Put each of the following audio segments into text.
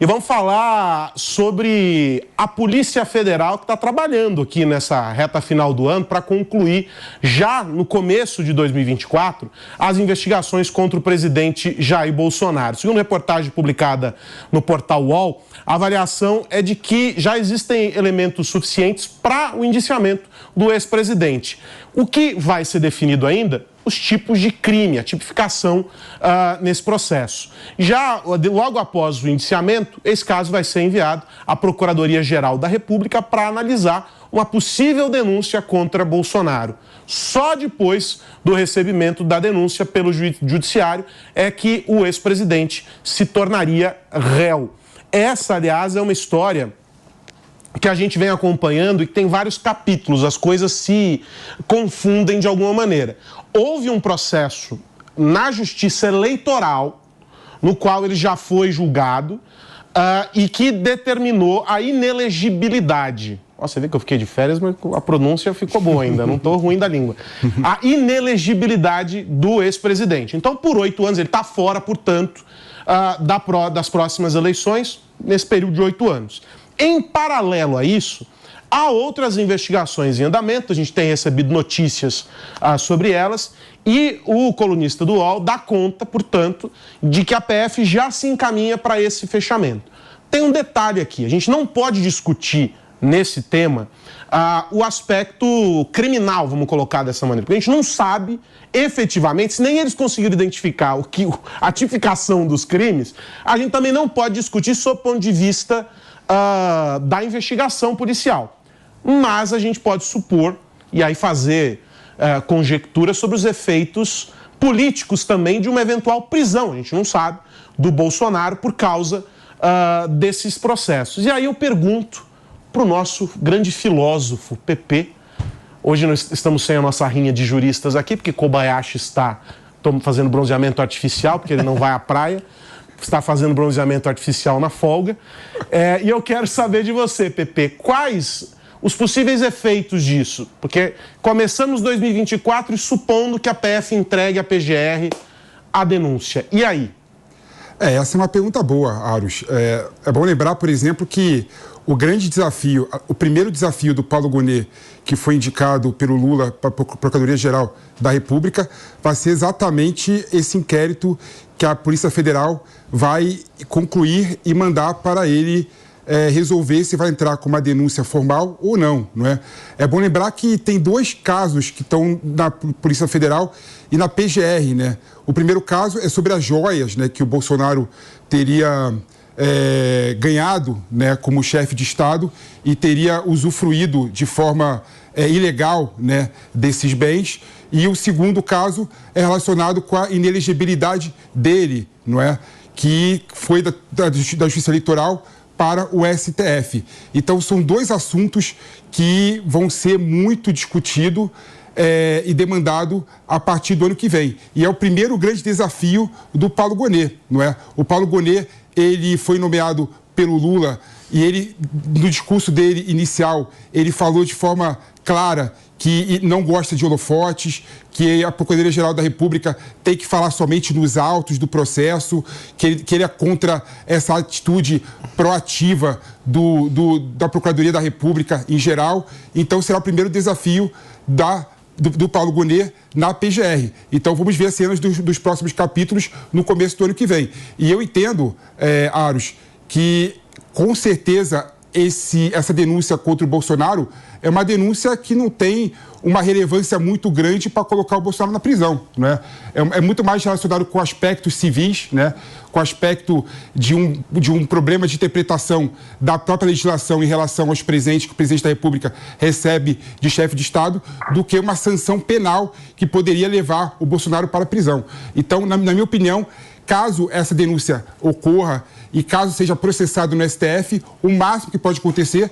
E vamos falar sobre a Polícia Federal que está trabalhando aqui nessa reta final do ano para concluir, já no começo de 2024, as investigações contra o presidente Jair Bolsonaro. Segundo reportagem publicada no portal UOL, a avaliação é de que já existem elementos suficientes para o indiciamento do ex-presidente. O que vai ser definido ainda? Os tipos de crime, a tipificação nesse processo. Já logo após o indiciamento, esse caso vai ser enviado à Procuradoria-Geral da República para analisar uma possível denúncia contra Bolsonaro. Só depois do recebimento da denúncia pelo judiciário é que o ex-presidente se tornaria réu. Essa, aliás, é uma história que a gente vem acompanhando e que tem vários capítulos, as coisas se confundem de alguma maneira. Houve um processo na Justiça Eleitoral, no qual ele já foi julgado, e que determinou a inelegibilidade. Você vê que eu fiquei de férias, mas a pronúncia ficou boa ainda, não estou ruim da língua. A inelegibilidade do ex-presidente. Então, por 8 anos, ele está fora, portanto, das próximas eleições, nesse período de 8 anos. Em paralelo a isso, há outras investigações em andamento, a gente tem recebido notícias sobre elas, e o colunista do UOL dá conta, portanto, de que a PF já se encaminha para esse fechamento. Tem um detalhe aqui, a gente não pode discutir nesse tema o aspecto criminal, vamos colocar dessa maneira, porque a gente não sabe efetivamente, se nem eles conseguiram identificar a tipificação dos crimes, a gente também não pode discutir sob o ponto de vista da investigação policial. Mas a gente pode supor, e aí fazer conjecturas sobre os efeitos políticos também de uma eventual prisão, a gente não sabe, do Bolsonaro por causa desses processos. E aí eu pergunto para o nosso grande filósofo, PP, hoje nós estamos sem a nossa rinha de juristas aqui, porque Kobayashi está fazendo bronzeamento artificial, porque ele não vai à praia, está fazendo bronzeamento artificial na folga. E eu quero saber de você, PP, quais os possíveis efeitos disso? Porque começamos 2024 e supondo que a PF entregue à PGR a denúncia. E aí? Essa é uma pergunta boa, Aros. É bom lembrar, por exemplo, que o grande desafio, o primeiro desafio do Paulo Gonet, que foi indicado pelo Lula para a Procuradoria-Geral da República, vai ser exatamente esse inquérito que a Polícia Federal vai concluir e mandar para ele resolver se vai entrar com uma denúncia formal ou não, não é? É bom lembrar que tem 2 casos que estão na Polícia Federal e na PGR, né? O primeiro caso é sobre as joias, né, que o Bolsonaro teria ganhado, né, como chefe de Estado e teria usufruído de forma ilegal, né, desses bens. E o segundo caso é relacionado com a inelegibilidade dele, não é? Que foi da Justiça Eleitoral para o STF. Então, são 2 assuntos que vão ser muito discutidos e demandado a partir do ano que vem. E é o primeiro grande desafio do Paulo Gonet, não é? O Paulo Gonet, ele foi nomeado pelo Lula e ele, no discurso dele inicial, ele falou de forma clara que não gosta de holofotes, que a Procuradoria-Geral da República tem que falar somente nos autos do processo, que ele é contra essa atitude proativa da Procuradoria da República em geral. Então, será o primeiro desafio do Paulo Gonet na PGR. Então, vamos ver as cenas dos próximos capítulos no começo do ano que vem. E eu entendo, Aros, que com certeza essa denúncia contra o Bolsonaro é uma denúncia que não tem uma relevância muito grande para colocar o Bolsonaro na prisão, né? É muito mais relacionado com aspectos civis, né? Com aspecto de um problema de interpretação da própria legislação em relação aos presentes que o presidente da República recebe de chefe de Estado, do que uma sanção penal que poderia levar o Bolsonaro para a prisão. Então, na minha opinião, caso essa denúncia ocorra e caso seja processado no STF, o máximo que pode acontecer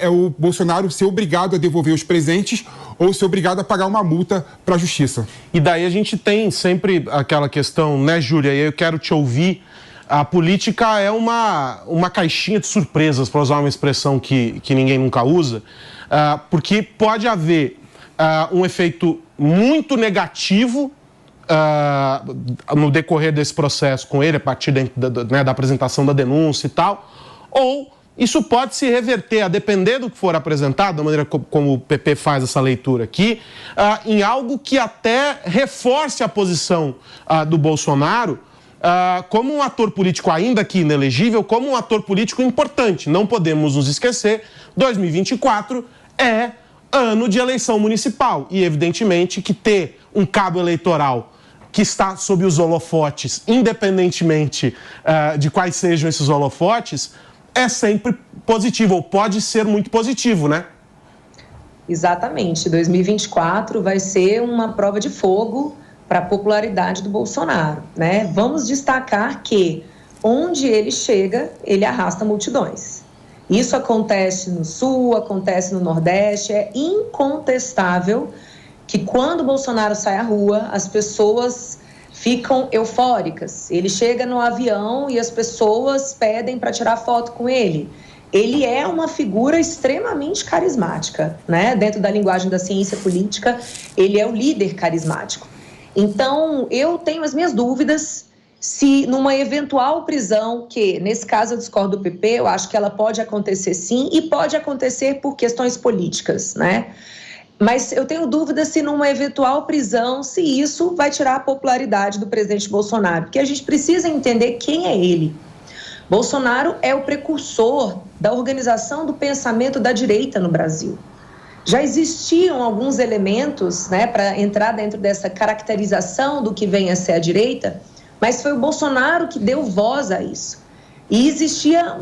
é o Bolsonaro ser obrigado a devolver os presentes ou ser obrigado a pagar uma multa para a Justiça. E daí a gente tem sempre aquela questão, né, Júlia? E eu quero te ouvir. A política é uma caixinha de surpresas, para usar uma expressão que ninguém nunca usa, porque pode haver um efeito muito negativo no decorrer desse processo com ele, a partir da apresentação da denúncia e tal, ou isso pode se reverter, a depender do que for apresentado, da maneira como o PP faz essa leitura aqui, em algo que até reforce a posição do Bolsonaro como um ator político ainda que inelegível, como um ator político importante. Não podemos nos esquecer, 2024 é ano de eleição municipal e, evidentemente, que ter um cabo eleitoral que está sob os holofotes, independentemente de quais sejam esses holofotes, é sempre positivo, ou pode ser muito positivo, né? Exatamente. 2024 vai ser uma prova de fogo para a popularidade do Bolsonaro, né? Vamos destacar que onde ele chega, ele arrasta multidões. Isso acontece no Sul, acontece no Nordeste, é incontestável que quando o Bolsonaro sai à rua, as pessoas ficam eufóricas. Ele chega no avião e as pessoas pedem para tirar foto com ele. Ele é uma figura extremamente carismática, né? Dentro da linguagem da ciência política, ele é o líder carismático. Então, eu tenho as minhas dúvidas se numa eventual prisão, que nesse caso eu discordo do PP, eu acho que ela pode acontecer sim, e pode acontecer por questões políticas, né? Mas eu tenho dúvida se numa eventual prisão, se isso vai tirar a popularidade do presidente Bolsonaro, porque a gente precisa entender quem é ele. Bolsonaro é o precursor da organização do pensamento da direita no Brasil. Já existiam alguns elementos, né, para entrar dentro dessa caracterização do que vem a ser a direita, mas foi o Bolsonaro que deu voz a isso. E existia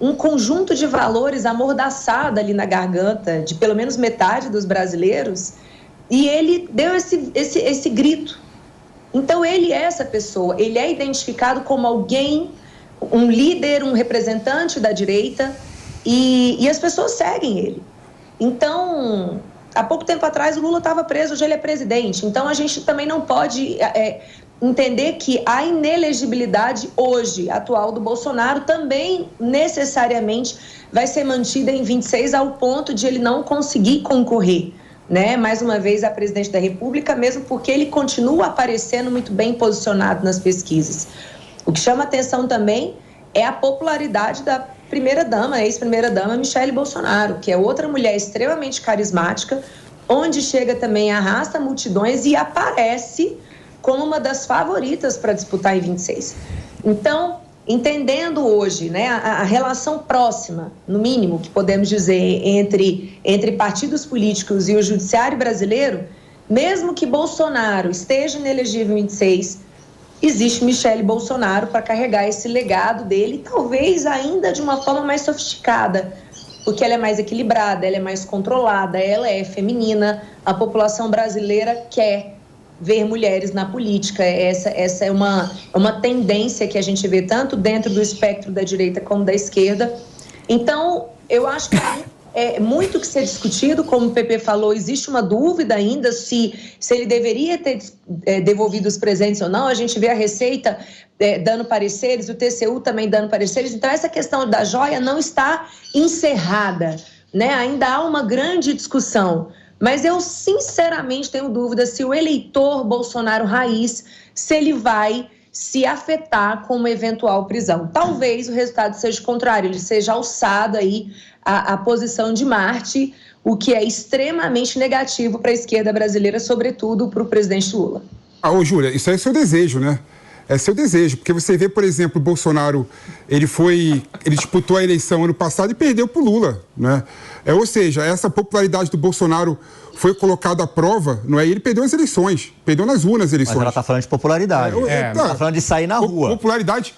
um conjunto de valores amordaçado ali na garganta de pelo menos metade dos brasileiros, e ele deu esse grito. Então ele é essa pessoa, ele é identificado como alguém, um líder, um representante da direita, e as pessoas seguem ele. Então, há pouco tempo atrás o Lula estava preso, hoje ele é presidente. Então a gente também não pode entender que a inelegibilidade hoje, atual do Bolsonaro, também necessariamente vai ser mantida em 26 ao ponto de ele não conseguir concorrer, né? Mais uma vez a presidente da República, mesmo porque ele continua aparecendo muito bem posicionado nas pesquisas. O que chama atenção também é a popularidade da primeira-dama, ex-primeira-dama Michele Bolsonaro, que é outra mulher extremamente carismática, onde chega também, arrasta multidões e aparece como uma das favoritas para disputar em 26. Então, entendendo hoje, né, a relação próxima, no mínimo, que podemos dizer, entre partidos políticos e o judiciário brasileiro, mesmo que Bolsonaro esteja inelegível em 26, existe Michele Bolsonaro para carregar esse legado dele, talvez ainda de uma forma mais sofisticada, porque ela é mais equilibrada, ela é mais controlada, ela é feminina, a população brasileira quer ver mulheres na política. Essa é uma tendência que a gente vê tanto dentro do espectro da direita como da esquerda. Então, eu acho que é muito que ser discutido, como o PP falou, existe uma dúvida ainda se ele deveria ter devolvido os presentes ou não. A gente vê a Receita dando pareceres, o TCU também dando pareceres. Então, essa questão da joia não está encerrada, né? Ainda há uma grande discussão. Mas eu, sinceramente, tenho dúvida se o eleitor Bolsonaro raiz, se ele vai se afetar com uma eventual prisão. Talvez o resultado seja o contrário, ele seja alçado aí à posição de Marte, o que é extremamente negativo para a esquerda brasileira, sobretudo para o presidente Lula. Ô, Júlia, isso aí é seu desejo, né? É seu desejo, porque você vê, por exemplo, o Bolsonaro, ele disputou a eleição ano passado e perdeu para o Lula, né? Ou seja, essa popularidade do Bolsonaro foi colocada à prova, não é? Ele perdeu as eleições, perdeu nas urnas as eleições. Mas ela está falando de popularidade. Está falando de sair na rua. Popularidade.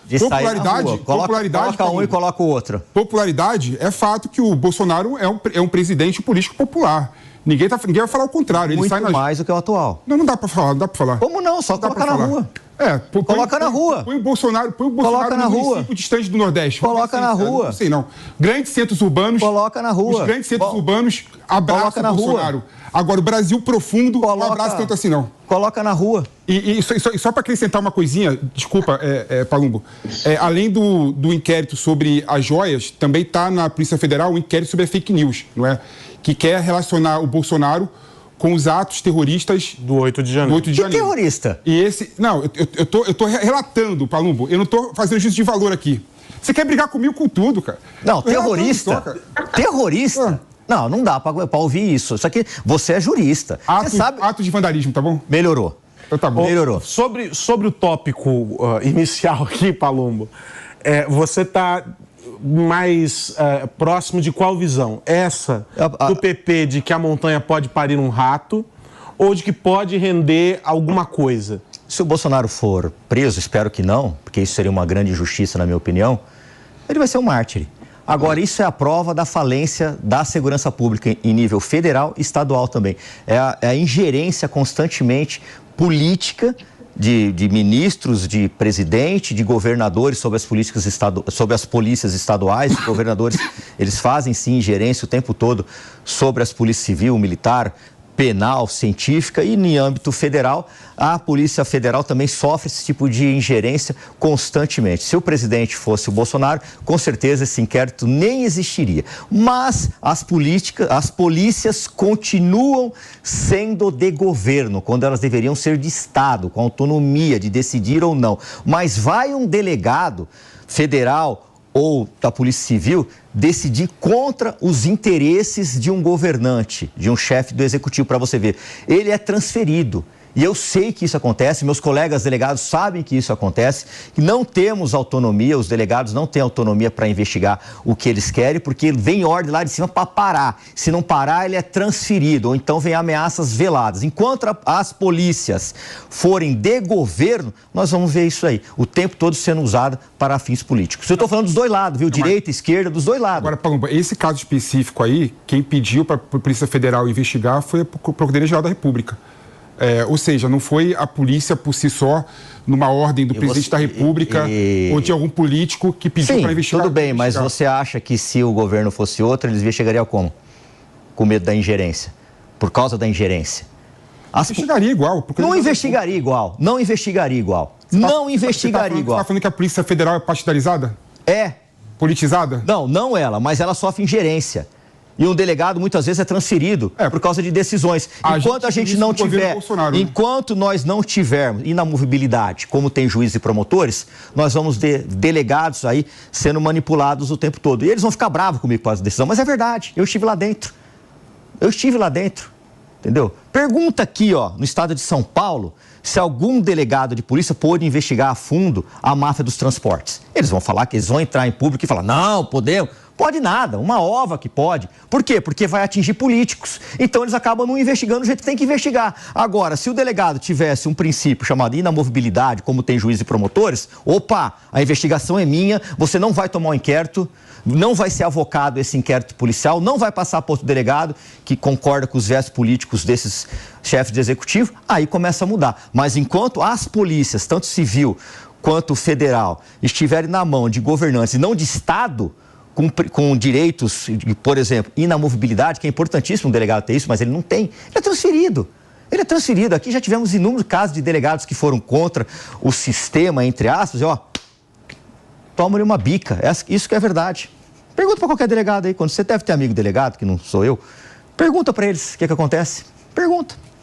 Coloca um e coloca o outro. Popularidade é fato que o Bolsonaro é um presidente político popular. Ninguém vai falar o contrário. Ele muito sai mais do que o atual. Não dá para falar, Como não? Só colocar na rua. Coloca na rua. Põe o Bolsonaro na no rua. município distante do Nordeste. Coloca na rua. Não sei não. Grandes centros urbanos. Coloca na rua. Os grandes centros urbanos abraçam o Bolsonaro. Rua. Agora, o Brasil profundo não abraça tanto assim, não. Coloca na rua. E só para acrescentar uma coisinha, desculpa, Palumbo, além do inquérito sobre as joias, também está na Polícia Federal o inquérito sobre a fake news, não é? Que quer relacionar o Bolsonaro com os atos terroristas Do 8 de janeiro. do 8 de Que janeiro. terrorista? E esse... Não, eu tô relatando, Palumbo. Eu não tô fazendo juízo de valor aqui. Você quer brigar comigo com tudo, cara. Não, Tô relatando terrorista. só, cara. Terrorista? Não dá pra ouvir isso. Isso aqui, você é jurista. Você sabe... Ato de vandalismo, tá bom? Melhorou. Então tá bom. Melhorou. Sobre o tópico inicial aqui, Palumbo, você está mais próximo de qual visão? Essa do PP de que a montanha pode parir um rato ou de que pode render alguma coisa? Se o Bolsonaro for preso, espero que não, porque isso seria uma grande injustiça, na minha opinião, ele vai ser um mártir. Agora, isso é a prova da falência da segurança pública em nível federal e estadual também. É a ingerência constantemente política de ministros, de presidente, de governadores sobre as polícias estaduais. Os governadores, eles fazem sim ingerência o tempo todo sobre as polícias civil, militar, penal, científica, e em âmbito federal, a Polícia Federal também sofre esse tipo de ingerência constantemente. Se o presidente fosse o Bolsonaro, com certeza esse inquérito nem existiria. Mas as polícias continuam sendo de governo, quando elas deveriam ser de Estado, com autonomia de decidir ou não. Mas vai um delegado federal ou da Polícia Civil decidir contra os interesses de um governante, de um chefe do executivo, para você ver. Ele é transferido. E eu sei que isso acontece, meus colegas delegados sabem que isso acontece, que não temos autonomia, os delegados não têm autonomia para investigar o que eles querem, porque vem ordem lá de cima para parar. Se não parar, ele é transferido, ou então vem ameaças veladas. Enquanto as polícias forem de governo, nós vamos ver isso aí, o tempo todo sendo usado para fins políticos. Eu estou falando dos dois lados, viu? Direita, esquerda, dos dois lados. Agora, Palumbo, esse caso específico aí, quem pediu para a Polícia Federal investigar foi a Procuradoria-Geral da República. Ou seja, não foi a polícia por si só, numa ordem do presidente da República ou de algum político que pediu para investigar. Tudo bem, mas você acha que se o governo fosse outro, eles investigariam como? Com medo da ingerência. Por causa da ingerência. Investigaria igual. Não investigaria igual. Não investigaria igual. Não investigaria igual. Você está falando que a Polícia Federal é partidarizada? É. Politizada? Não ela, mas ela sofre ingerência. E um delegado muitas vezes é transferido por causa de decisões. Enquanto nós não tivermos inamovibilidade, como tem juízes e promotores, nós vamos ter delegados aí sendo manipulados o tempo todo. E eles vão ficar bravos comigo com essa decisão, mas é verdade, eu estive lá dentro. Entendeu? Pergunta aqui, no estado de São Paulo, se algum delegado de polícia pôde investigar a fundo a máfia dos transportes. Eles vão falar que eles vão entrar em público e falar, não, podemos. Pode nada, uma ova que pode. Por quê? Porque vai atingir políticos. Então eles acabam não investigando do jeito que tem que investigar. Agora, se o delegado tivesse um princípio chamado inamovibilidade, como tem juízes e promotores, a investigação é minha, você não vai tomar um inquérito, não vai ser avocado esse inquérito policial, não vai passar para outro delegado que concorda com os viés políticos desses chefes de executivo, aí começa a mudar. Mas enquanto as polícias, tanto civil quanto federal, estiverem na mão de governantes e não de Estado, com direitos, por exemplo, inamovibilidade, que é importantíssimo um delegado ter isso, mas ele não tem. Ele é transferido. Aqui já tivemos inúmeros casos de delegados que foram contra o sistema, entre aspas, toma-lhe uma bica. Isso que é verdade. Pergunta para qualquer delegado aí, quando você deve ter amigo delegado, que não sou eu, pergunta para eles o que acontece. Pergunta.